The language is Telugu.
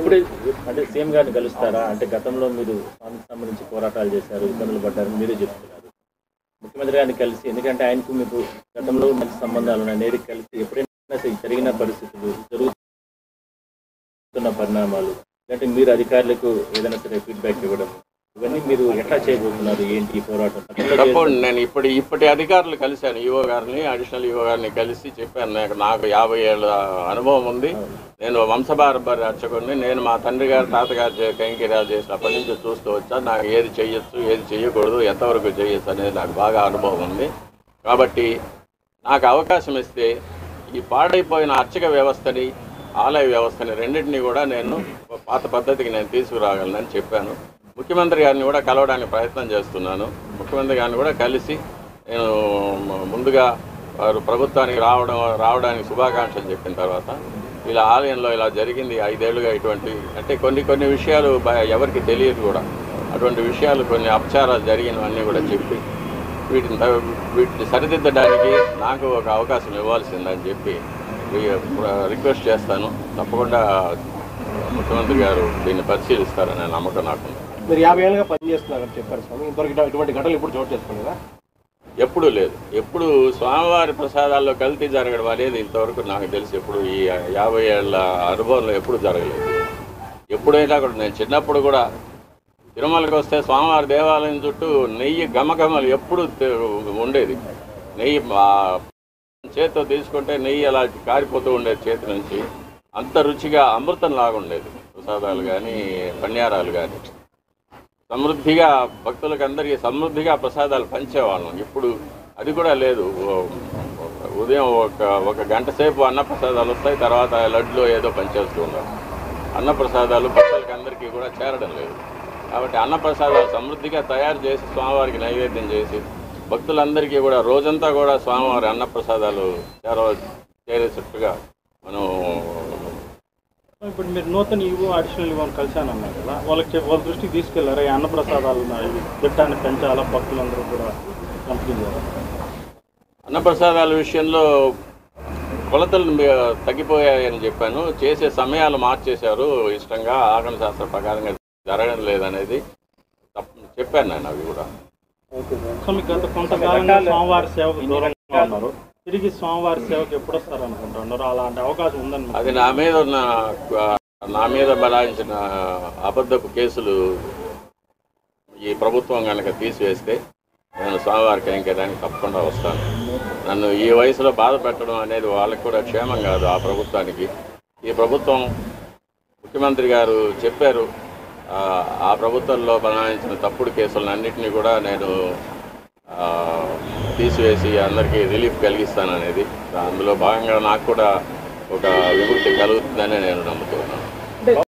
ఎప్పుడే అంటే సీఎం గారిని కలుస్తారా? అంటే గతంలో మీరు స్వామికి సంబంధించి పోరాటాలు చేశారు, ఇబ్బందులు పడ్డారని మీరే చెప్తున్నారు. ముఖ్యమంత్రి గారిని కలిసి, ఎందుకంటే ఆయనకు మీకు గతంలో మంచి సంబంధాలు ఉన్నాయి, నేరుగా కలిసి ఎప్పుడైనా జరిగిన పరిస్థితులు, జరుగుతున్న పరిణామాలు, లేదంటే మీరు అధికారులకు ఏదైనా సరే ఫీడ్బ్యాక్ ఇవ్వడం, ఇవన్నీ మీరు ఎట్లా చేయబోతున్నారు? ఏంటి ఈ పోరాటం? తప్పకుండా నేను ఇప్పటి అధికారులు కలిశాను, ఈఓ గారిని, అడిషనల్ ఈఓ గారిని కలిసి చెప్పాను. నాకు 50 ఏళ్ళ అనుభవం ఉంది, నేను వంశపారంపర్య అర్చకుడిని, నేను మా తండ్రి గారు తాతగారు కైంకర్యాలు చేసినప్పటి నుంచి చూస్తూ వచ్చాను. నాకు ఏది చేయొచ్చు, ఏది చేయకూడదు, ఎంతవరకు చేయొచ్చు అనేది నాకు బాగా అనుభవం ఉంది. కాబట్టి నాకు అవకాశం ఇస్తే ఈ పాడైపోయిన అర్చక వ్యవస్థని, ఆలయ వ్యవస్థని రెండింటినీ కూడా నేను పాత పద్ధతికి నేను తీసుకురాగలనని చెప్పాను. ముఖ్యమంత్రి గారిని కూడా కలవడానికి ప్రయత్నం చేస్తున్నాను. ముఖ్యమంత్రి గారిని కూడా కలిసి నేను ముందుగా వారు ప్రభుత్వానికి రావడానికి శుభాకాంక్షలు చెప్పిన తర్వాత, ఇలా ఆలయంలో ఇలా జరిగింది 5 ఏళ్ళుగా, ఇటువంటి అంటే కొన్ని విషయాలు ఎవరికి తెలియదు కూడా, అటువంటి విషయాలు కొన్ని అపచారాలు జరిగినవన్నీ కూడా చెప్పి వీటిని సరిదిద్దడానికి నాకు ఒక అవకాశం ఇవ్వాల్సిందని చెప్పి రిక్వెస్ట్ చేస్తాను. తప్పకుండా ముఖ్యమంత్రి గారు దీన్ని పరిశీలిస్తారనే నమ్మకం నాకు. మీరు 50 ఏళ్ళుగా పనిచేస్తున్నారని చెప్పారు స్వామి, ఇంతవరకు ఇటువంటి ఘటనలు ఇప్పుడు చోటు చేసుకునేదా? ఎప్పుడూ లేదు. ఎప్పుడు స్వామివారి ప్రసాదాల్లో కల్తీ జరగడం అనేది ఇంతవరకు నాకు తెలిసి ఎప్పుడు ఈ 50 ఏళ్ళ అనుభవంలో ఎప్పుడు జరగలేదు. ఎప్పుడైనా కూడా నేను చిన్నప్పుడు కూడా తిరుమలకి వస్తే స్వామివారి దేవాలయం చుట్టూ నెయ్యి గమగమలు ఎప్పుడు ఉండేది. నెయ్యి చేతితో తీసుకుంటే నెయ్యి అలా కారిపోతూ ఉండేది చేతి నుంచి. అంత రుచిగా అమృతం లాగా ఉండేది ప్రసాదాలు కానీ, పణ్యారాలు కానీ. సమృద్ధిగా భక్తులకు అందరికీ సమృద్ధిగా ప్రసాదాలు పంచేవాళ్ళం. ఇప్పుడు అది కూడా లేదు. ఉదయం ఒక గంట సేపు అన్నప్రసాదాలు వస్తాయి, తర్వాత లడ్లో ఏదో పంచేస్తూ ఉన్నారు. అన్నప్రసాదాలు భక్తులకి అందరికీ కూడా చేరడం లేదు. కాబట్టి అన్నప్రసాదాలు సమృద్ధిగా తయారు చేసి స్వామివారికి నైవేద్యం చేసి భక్తులందరికీ కూడా రోజంతా కూడా స్వామివారి అన్నప్రసాదాలు చేరేటట్టుగా మనం. ఇప్పుడు మీరు నూతన ఈవో, అడిషనల్ ఈవోని కలిశానన్నారు కదా, వాళ్ళ దృష్టికి తీసుకెళ్లారా? ఈ అన్నప్రసాదాలు దిట్టాన్ని పెంచాలా, భక్తులందరూ కూడా పంపించారు. అన్నప్రసాదాల విషయంలో కొలతలు తగ్గిపోయాయని చెప్పాను. చేసే సమయాలు మార్చేశారు, ఇష్టంగా ఆగమ శాస్త్ర ప్రకారంగా జరగడం లేదనేది చెప్పాను నేను. అవి కూడా సో మీకు గత కొంతకాలంగా స్వామివారి సేవకు దూరంగా ఉన్నారు, తిరిగి స్వామివారి సేవకు ఎప్పుడు వస్తారు అనుకుంటున్నారు? అలాంటి అవకాశం ఉందని? అది నా మీద బలాయించిన అబద్ధపు కేసులు ఈ ప్రభుత్వం కనుక తీసివేస్తే నేను స్వామివారి కైంకర్యానికి తప్పకుండా వస్తాను. నన్ను ఈ వయసులో బాధ పెట్టడం అనేది వాళ్ళకి కూడా క్షేమం కాదు. ఆ ప్రభుత్వానికి, ఈ ప్రభుత్వం ముఖ్యమంత్రి గారు చెప్పారు, ఆ ప్రభుత్వంలో బనాయించిన తప్పుడు కేసులన్నింటినీ కూడా నేను తీసివేసి అందరికీ రిలీఫ్ కలిగిస్తాననేది. అందులో భాగంగా నాకు కూడా ఒక విముక్తి కలుగుతుందని నేను నమ్ముతున్నాను.